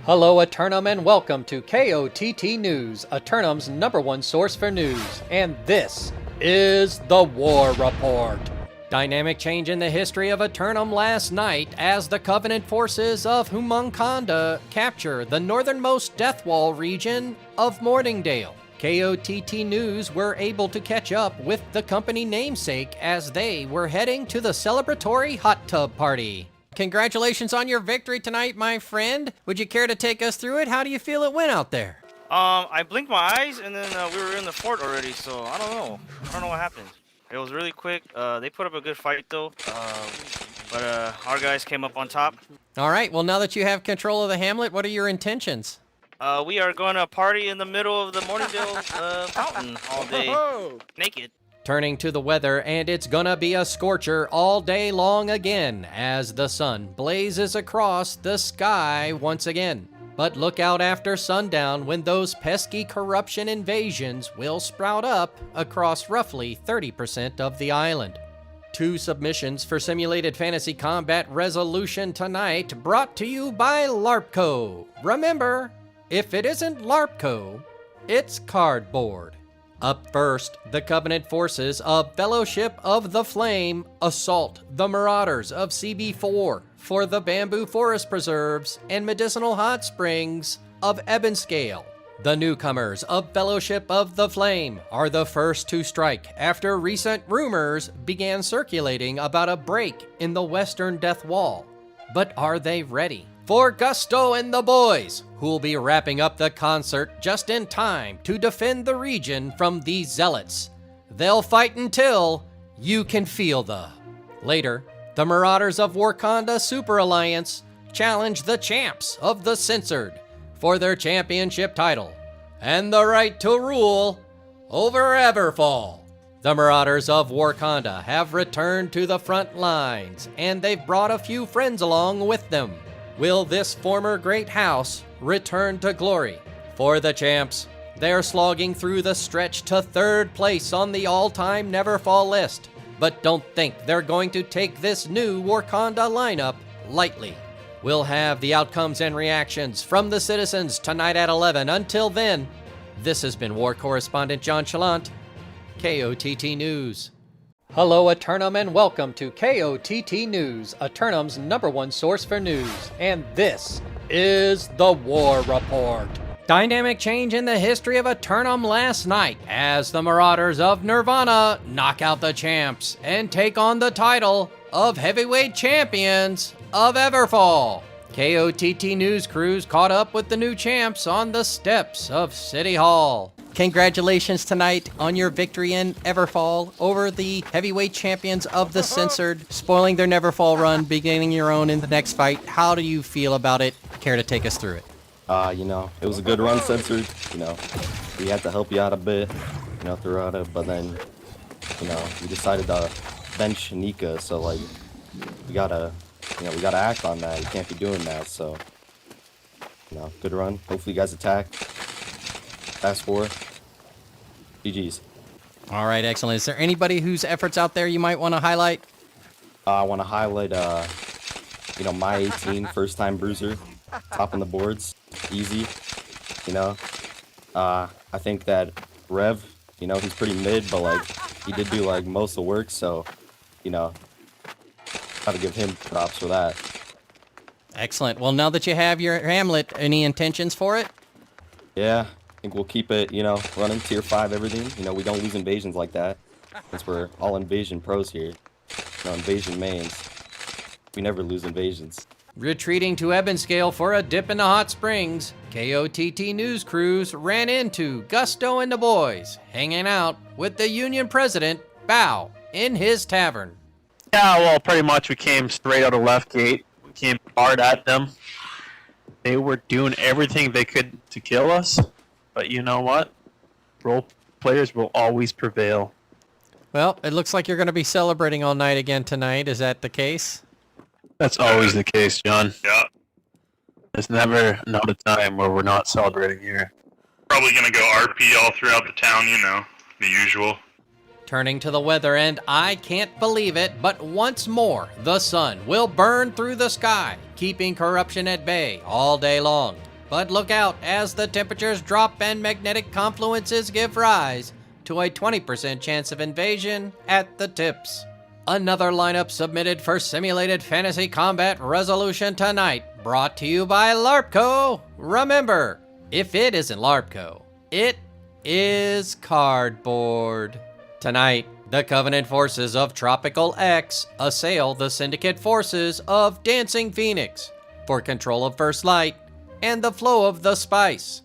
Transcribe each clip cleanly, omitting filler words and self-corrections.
Hello Eternum and welcome to KOTT News, Eternum's #1 source for news, and this is the War Report. Dynamic change in the history of Eternum last night as the Covenant forces of Humunconda capture the northernmost Death Wall region of Morningdale. KOTT News were able to catch up with the company namesake as they were heading to the celebratory hot tub party. Congratulations on your victory tonight, my friend. Would you care to take us through it? How do you feel it went out there? I blinked my eyes and then we were in the fort already, so I don't know. I don't know what happened. It was really quick. They put up a good fight though, but our guys came up on top. All right, well now that you have control of the hamlet, what are your intentions? We are going to party in the middle of the Morningdale fountain all day, naked. Turning to the weather, and it's gonna be a scorcher all day long again as the sun blazes across the sky once again. But look out after sundown when those pesky corruption invasions will sprout up across roughly 30% of the island. 2 submissions for simulated fantasy combat resolution tonight brought to you by LARPco. Remember, if it isn't LARPco, it's cardboard. Up first, the Covenant forces of Fellowship of the Flame assault the Marauders of CB4 for the Bamboo Forest Preserves and Medicinal Hot Springs of Ebonscale. The newcomers of Fellowship of the Flame are the first to strike after recent rumors began circulating about a break in the Western Death Wall. But are they ready for Gusto and the boys, who'll be wrapping up the concert just in time to defend the region from these zealots? They'll fight until you can feel the... Later, the Marauders of Wakanda Super Alliance challenge the champs of the Censored for their championship title and the right to rule over Everfall. The Marauders of Wakanda have returned to the front lines, and they've brought a few friends along with them. Will this former great house return to glory? For the champs, they're slogging through the stretch to 3rd place on the all-time Neverfall list. But don't think they're going to take this new Wakanda lineup lightly. We'll have the outcomes and reactions from the citizens tonight at 11. Until then, this has been War Correspondent JChalant, KOTT News. Hello Eternum and welcome to KOTT News, Eternum's #1 source for news, and this is the War Report. Dynamic change in the history of Eternum last night as the Marauders of Nirvana knock out the champs and take on the title of Heavyweight Champions of Everfall. KOTT News crews caught up with the new champs on the steps of City Hall. Congratulations tonight on your victory in Everfall over the heavyweight champions of the Censored, spoiling their Neverfall run, beginning your own in the next fight. How do you feel about it? Care to take us through it? It was a good run, Censored. We had to help you out a bit, throughout it, but then, we decided to bench Nika, so, we gotta act on that. You can't be doing that, so, good run. Hopefully you guys attack. Fast forward. GG's. All right, excellent. Is there anybody whose efforts out there you might want to highlight? I want to highlight, my 18 first-time bruiser, topping the boards, easy. I think that Rev, he's pretty mid, but he did do most of the work, so, gotta give him props for that. Excellent. Well, now that you have your hamlet, any intentions for it? Yeah. I think we'll keep it, running tier 5 everything. We don't lose invasions like that. Since we're all invasion pros here. Invasion mains. We never lose invasions. Retreating to Ebonscale for a dip in the hot springs, KOTT News crews ran into Gusto and the boys, hanging out with the Union President, Bao, in his tavern. Yeah, well, pretty much we came straight out of left gate. We came hard at them. They were doing everything they could to kill us. But you know what? Role players will always prevail. Well, it looks like you're going to be celebrating all night again tonight. Is that the case? That's always the case, John. Yeah. There's never not a time where we're not celebrating here. Probably gonna go RP all throughout the town, the usual. Turning to the weather, and I can't believe it, but once more, the sun will burn through the sky, keeping corruption at bay all day long. But look out as the temperatures drop and magnetic confluences give rise to a 20% chance of invasion at the tips. Another lineup submitted for Simulated Fantasy Combat Resolution tonight, brought to you by LARPco. Remember, if it isn't LARPco, it is cardboard. Tonight, the Covenant forces of Tropical X assail the Syndicate forces of Dancing Phoenix for control of First Light and the flow of the spice.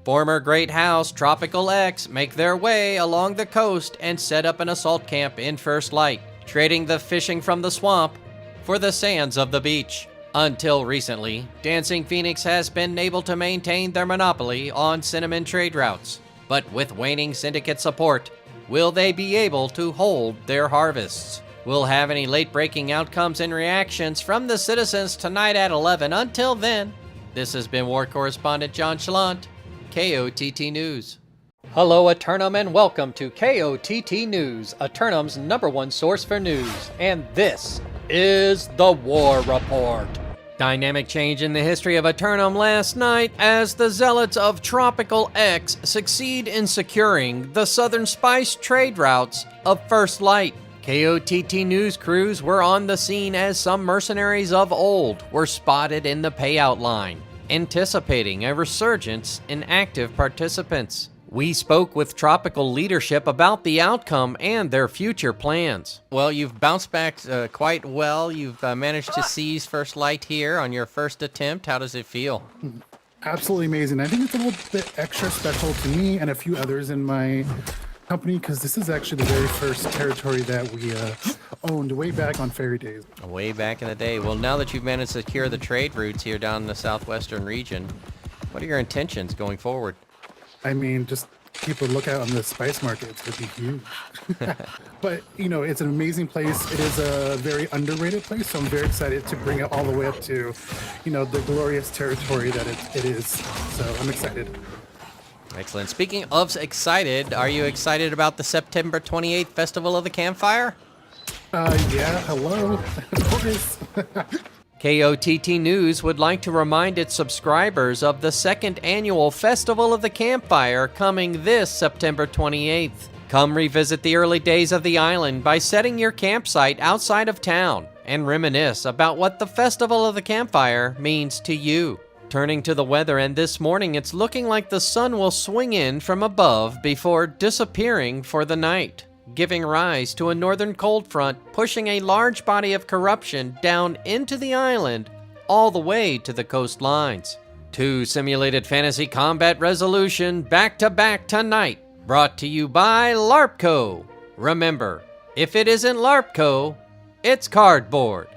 Former Great House Tropical X make their way along the coast and set up an assault camp in First Light, trading the fishing from the swamp for the sands of the beach. Until recently, Dancing Phoenix has been able to maintain their monopoly on cinnamon trade routes. But with waning Syndicate support, will they be able to hold their harvests? We'll have any late-breaking outcomes and reactions from the citizens tonight at 11. Until then, this has been War Correspondent JChalant, KOTT News. Hello, Eternum, and welcome to KOTT News, Eternum's #1 source for news. And this is the War Report. Dynamic change in the history of Eternum last night as the zealots of Tropical X succeed in securing the southern spice trade routes of First Light. KOTT news crews were on the scene as some mercenaries of old were spotted in the payout line, anticipating a resurgence in active participants. We spoke with Tropical leadership about the outcome and their future plans. Well, you've bounced back quite well. You've managed to seize First Light here on your first attempt. How does it feel? Absolutely amazing. I think it's a little bit extra special to me and a few others in my company because this is actually the very first territory that we owned way back on Fairy Days. Way back in the day. Well, now that you've managed to secure the trade routes here down in the southwestern region, what are your intentions going forward? I mean, just keep a lookout on the spice market. It's going to be huge. But, you know, it's an amazing place. It is a very underrated place, so I'm very excited to bring it all the way up to, you know, the glorious territory that it is. So I'm excited. Excellent. Speaking of excited, are you excited about the September 28th Festival of the Campfire? Yeah, hello. Of course. KOTT News would like to remind its subscribers of the second annual Festival of the Campfire coming this September 28th. Come revisit the early days of the island by setting your campsite outside of town and reminisce about what the Festival of the Campfire means to you. Turning to the weather, and this morning it's looking like the sun will swing in from above before disappearing for the night, giving rise to a northern cold front pushing a large body of corruption down into the island all the way to the coastlines. 2 Simulated Fantasy Combat Resolution back-to-back tonight, brought to you by LARPco. Remember, if it isn't LARPco, it's cardboard.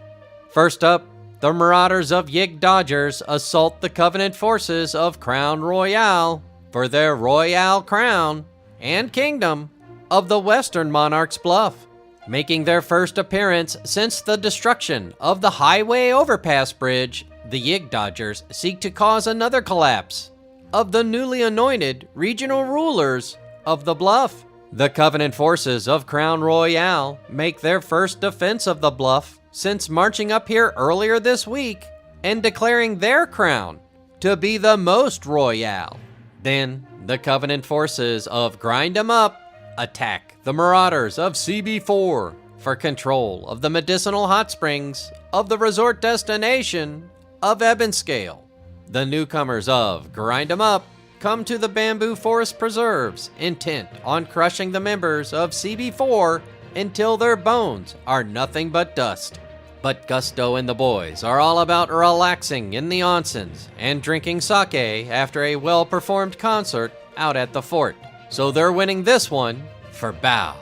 First up, the Marauders of Yig Dodgers assault the Covenant forces of Crown Royale for their Royale Crown and Kingdom of the Western Monarch's Bluff. Making their first appearance since the destruction of the Highway Overpass Bridge, the Yig Dodgers seek to cause another collapse of the newly anointed regional rulers of the Bluff. The Covenant forces of Crown Royale make their first defense of the Bluff since marching up here earlier this week and declaring their crown to be the most royale. Then, the Covenant forces of Grind 'em Up attack the Marauders of CB4 for control of the medicinal hot springs of the resort destination of Ebonscale. The newcomers of Grind 'em Up come to the Bamboo Forest Preserves, intent on crushing the members of CB4 until their bones are nothing but dust. But Gusto and the boys are all about relaxing in the onsens and drinking sake after a well-performed concert out at the fort. So they're winning this one for bow.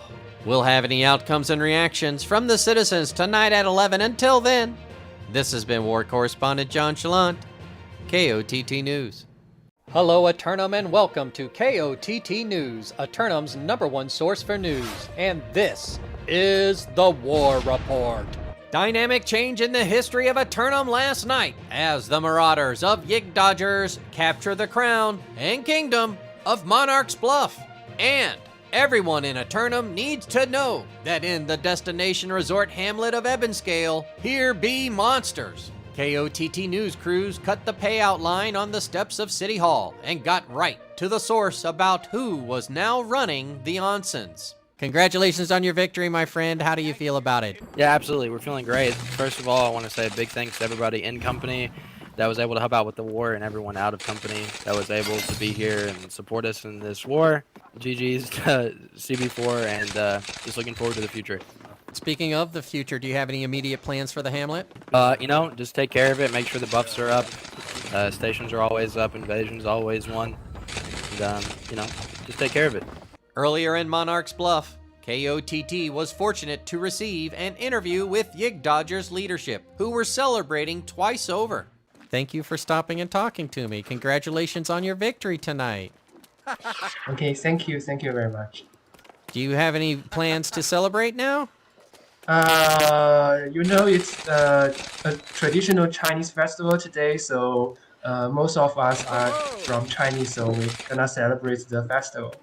We'll have any outcomes and reactions from the citizens tonight at 11. Until then, this has been War Correspondent JChalant, KOTT News. Hello, Eternum, and welcome to KOTT News, Eternum's #1 source for news. And this is the War Report. Dynamic change in the history of Eternum last night as the Marauders of Yig Dodgers capture the crown and kingdom of Monarch's Bluff. And everyone in Eternum needs to know that in the destination resort hamlet of Ebonscale, here be monsters KOTT news crews cut the payout line on the steps of City Hall and got right to the source about who was now running the onsens. Congratulations on your victory, my friend. How do you feel about it? Yeah, absolutely. We're feeling great. First of all, I want to say a big thanks to everybody in company that was able to help out with the war and everyone out of company that was able to be here and support us in this war. GG's to CB4 and just looking forward to the future. Speaking of the future, do you have any immediate plans for the hamlet? Just take care of it. Make sure the buffs are up. Stations are always up. Invasion's always won. And, just take care of it. Earlier in Monarch's Bluff, KOTT was fortunate to receive an interview with Yig Dodger's leadership, who were celebrating twice over. Thank you for stopping and talking to me. Congratulations on your victory tonight. Okay, thank you very much. Do you have any plans to celebrate now? It's a traditional Chinese festival today, so most of us are from Chinese, so we're gonna celebrate the festival.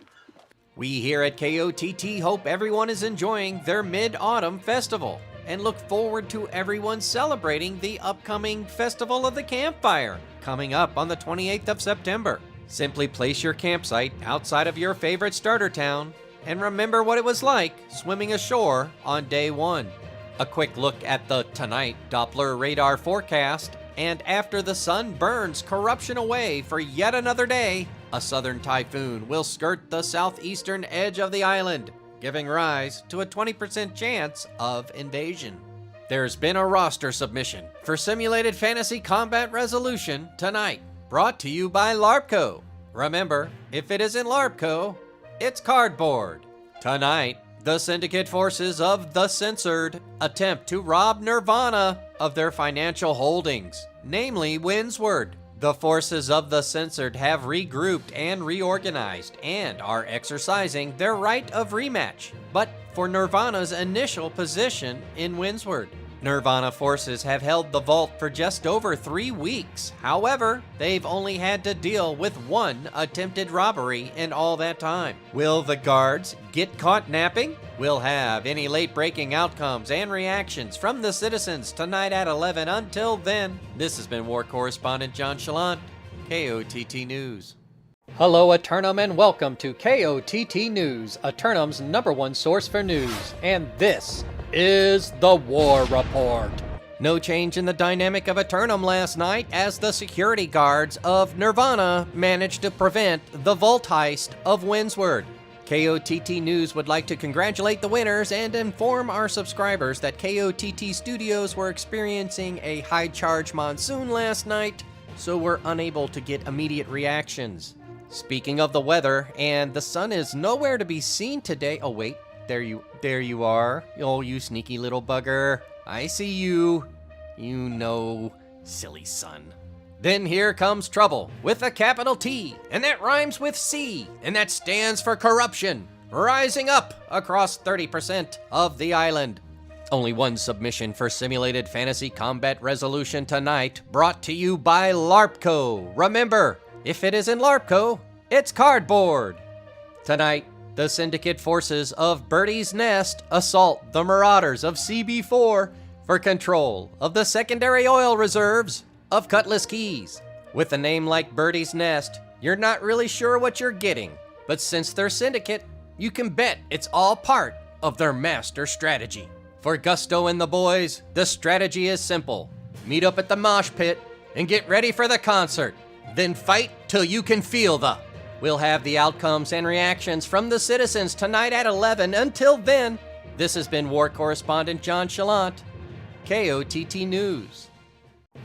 We here at KOTT hope everyone is enjoying their Mid-Autumn Festival and look forward to everyone celebrating the upcoming Festival of the Campfire coming up on the 28th of September. Simply place your campsite outside of your favorite starter town and remember what it was like swimming ashore on day one. A quick look at the tonight Doppler radar forecast, and after the sun burns corruption away for yet another day, a southern typhoon will skirt the southeastern edge of the island, giving rise to a 20% chance of invasion. There's been a roster submission for Simulated Fantasy Combat Resolution tonight, brought to you by LARPCO. Remember, if it isn't LARPCO, it's cardboard. Tonight, the syndicate forces of the Censored attempt to rob Nirvana of their financial holdings, namely Windsward. The forces of the Censored have regrouped and reorganized and are exercising their right of rematch, but for Nirvana's initial position in Windsward. Nirvana forces have held the vault for just over 3 weeks. However, they've only had to deal with one attempted robbery in all that time. Will the guards get caught napping? We'll have any late-breaking outcomes and reactions from the citizens tonight at 11. Until then, this has been War Correspondent JChalant, KOTT News. Hello, Eternum, and welcome to KOTT News, Eternum's #1 source for news. And this is the War Report. No change in the dynamic of Eternum last night as the security guards of Nirvana managed to prevent the vault heist of Windsward. KOTT News would like to congratulate the winners and inform our subscribers that KOTT Studios were experiencing a high-charge monsoon last night, so we're unable to get immediate reactions. Speaking of the weather, and the sun is nowhere to be seen today. Oh wait, there you are. Oh, you sneaky little bugger. I see you. You know, silly sun. Then here comes trouble with a capital T, and that rhymes with C, and that stands for corruption, rising up across 30% of the island. Only one submission for Simulated Fantasy Combat Resolution tonight, brought to you by LARPCO. Remember, if it isn't LARPCO, it's cardboard. Tonight, the syndicate forces of Birdie's Nest assault the marauders of CB4 for control of the secondary oil reserves of Cutlass Keys. With a name like Birdie's Nest, you're not really sure what you're getting, but since they're syndicate, you can bet it's all part of their master strategy. For Gusto and the boys, the strategy is simple. Meet up at the mosh pit and get ready for the concert. Then fight till you can feel the. We'll have the outcomes and reactions from the citizens tonight at 11. Until then, this has been War Correspondent JChalant, KOTT News.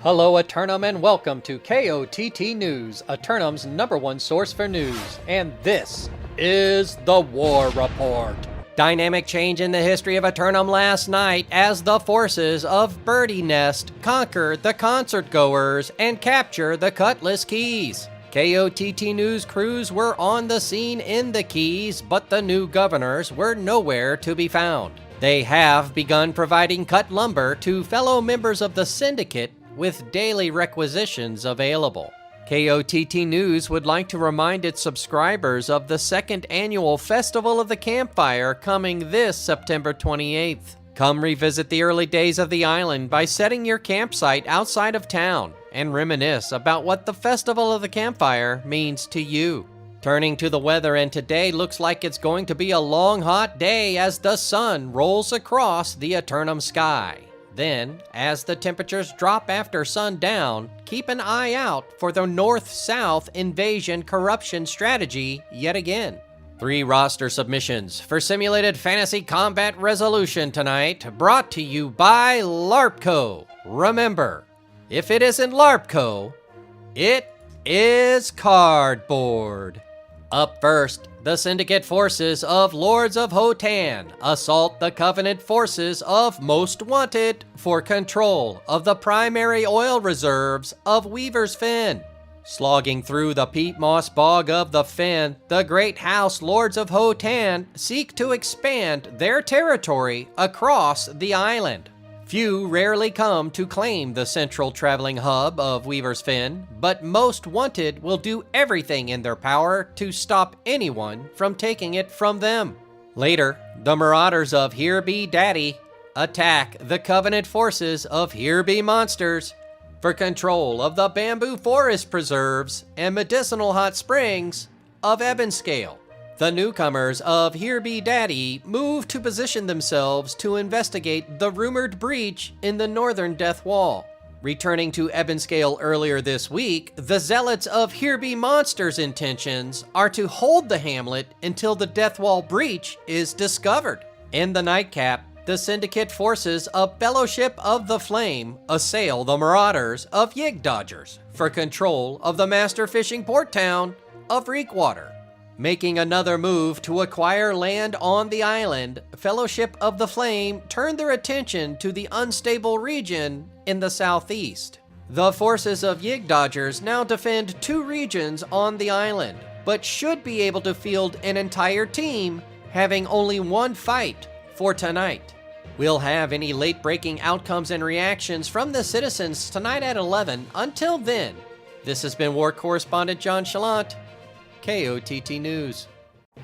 Hello, Eternum, and welcome to KOTT News, Eternum's #1 source for news. And this is the War Report. Dynamic change in the history of Eternum last night as the forces of Birdie Nest conquer the concert goers and capture the Cutlass Keys. KOTT News crews were on the scene in the Keys, but the new governors were nowhere to be found. They have begun providing cut lumber to fellow members of the syndicate with daily requisitions available. KOTT News would like to remind its subscribers of the second annual Festival of the Campfire coming this September 28th. Come revisit the early days of the island by setting your campsite outside of town and reminisce about what the Festival of the Campfire means to you. Turning to the weather, and today looks like it's going to be a long, hot day as the sun rolls across the eternum sky. Then, as the temperatures drop after sundown, keep an eye out for the north-south invasion corruption strategy yet again. 3 roster submissions for Simulated Fantasy Combat Resolution tonight, brought to you by LARPco. Remember, if it isn't LARPco, it is cardboard. Up first, the Syndicate forces of Lords of Hotan assault the Covenant forces of Most Wanted for control of the primary oil reserves of Weaver's Fen. Slogging through the peat moss bog of the Fen, the Great House Lords of Hotan seek to expand their territory across the island. Few rarely come to claim the central traveling hub of Weaver's Fen, but Most Wanted will do everything in their power to stop anyone from taking it from them. Later, the Marauders of Here Be Daddy attack the Covenant forces of Here Be Monsters for control of the bamboo forest preserves and medicinal hot springs of Ebonscale. The newcomers of Here Be Daddy move to position themselves to investigate the rumored breach in the northern Death Wall. Returning to Ebonscale earlier this week, the zealots of Here Be Monsters' intentions are to hold the hamlet until the Death Wall breach is discovered. In the nightcap, the Syndicate forces of Fellowship of the Flame assail the Marauders of Yig Dodgers for control of the master fishing port town of Reekwater. Making another move to acquire land on the island, Fellowship of the Flame turned their attention to the unstable region in the southeast. The forces of Yig Dodgers now defend 2 regions on the island, but should be able to field an entire team, having only 1 fight for tonight. We'll have any late-breaking outcomes and reactions from the citizens tonight at 11. Until then, this has been War Correspondent JChalant, KOTT News.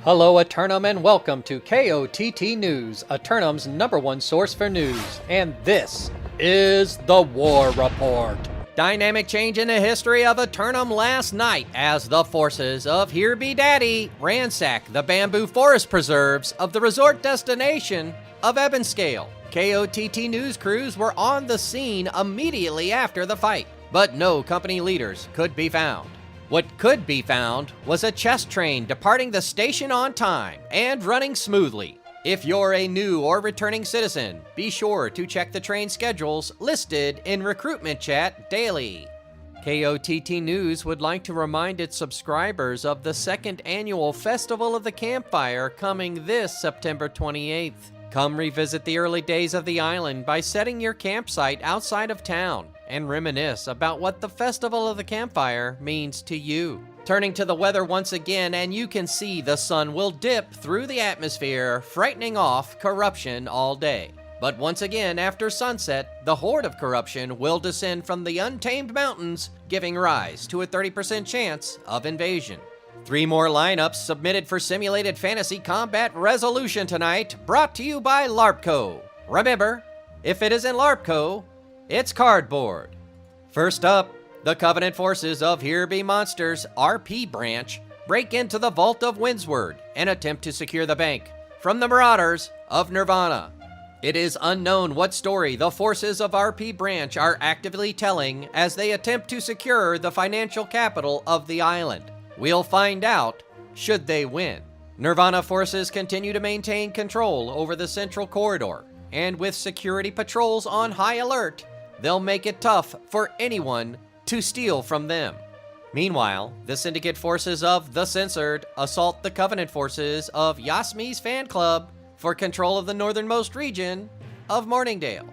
Hello, Eternum, and welcome to KOTT News, Eternum's #1 source for news. And this is the War Report. Dynamic change in the history of Eternum last night as the forces of Here Be Daddy ransack the bamboo forest preserves of the resort destination of Ebonscale. KOTT News crews were on the scene immediately after the fight, but no company leaders could be found. What could be found was a chest train departing the station on time and running smoothly. If you're a new or returning citizen, be sure to check the train schedules listed in Recruitment Chat daily. KOTT News would like to remind its subscribers of the 2nd annual Festival of the Campfire coming this September 28th. Come revisit the early days of the island by setting your campsite outside of town and reminisce about what the Festival of the Campfire means to you. Turning to the weather once again, and you can see the sun will dip through the atmosphere, frightening off corruption all day. But once again, after sunset, the horde of corruption will descend from the untamed mountains, giving rise to a 30% chance of invasion. 3 more lineups submitted for Simulated Fantasy Combat Resolution tonight, brought to you by LARPco. Remember, if it isn't LARPco, it's cardboard. First up, the Covenant forces of Here Be Monsters RP branch break into the Vault of Windsward and attempt to secure the bank from the Marauders of Nirvana. It is unknown what story the forces of RP branch are actively telling as they attempt to secure the financial capital of the island. We'll find out should they win. Nirvana forces continue to maintain control over the central corridor, and with security patrols on high alert, they'll make it tough for anyone to steal from them. Meanwhile, the Syndicate forces of the Censored assault the Covenant forces of Yasmi's fan club for control of the northernmost region of Morningdale.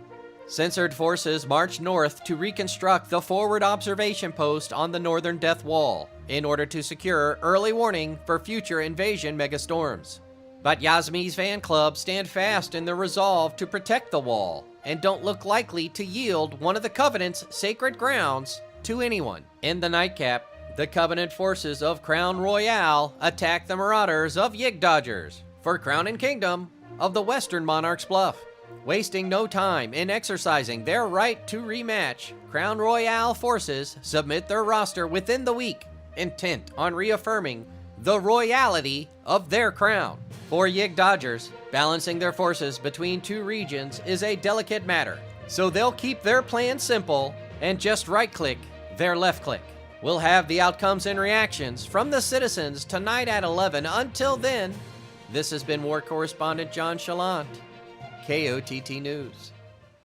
Censored forces march north to reconstruct the forward observation post on the northern Death Wall in order to secure early warning for future invasion megastorms. But Yasmi's fan club stand fast in their resolve to protect the wall and don't look likely to yield one of the Covenant's sacred grounds to anyone. In the nightcap, the Covenant forces of Crown Royale attack the Marauders of Yig Dodgers for Crown and Kingdom of the Western Monarch's Bluff. Wasting no time in exercising their right to rematch, Crown Royale forces submit their roster within the week, intent on reaffirming the royalty of their crown. For Yig Dodgers, balancing their forces between two regions is a delicate matter, so they'll keep their plan simple and just right-click their left-click. We'll have the outcomes and reactions from the citizens tonight at 11. Until then, this has been War Correspondent JChalant, KOTT News.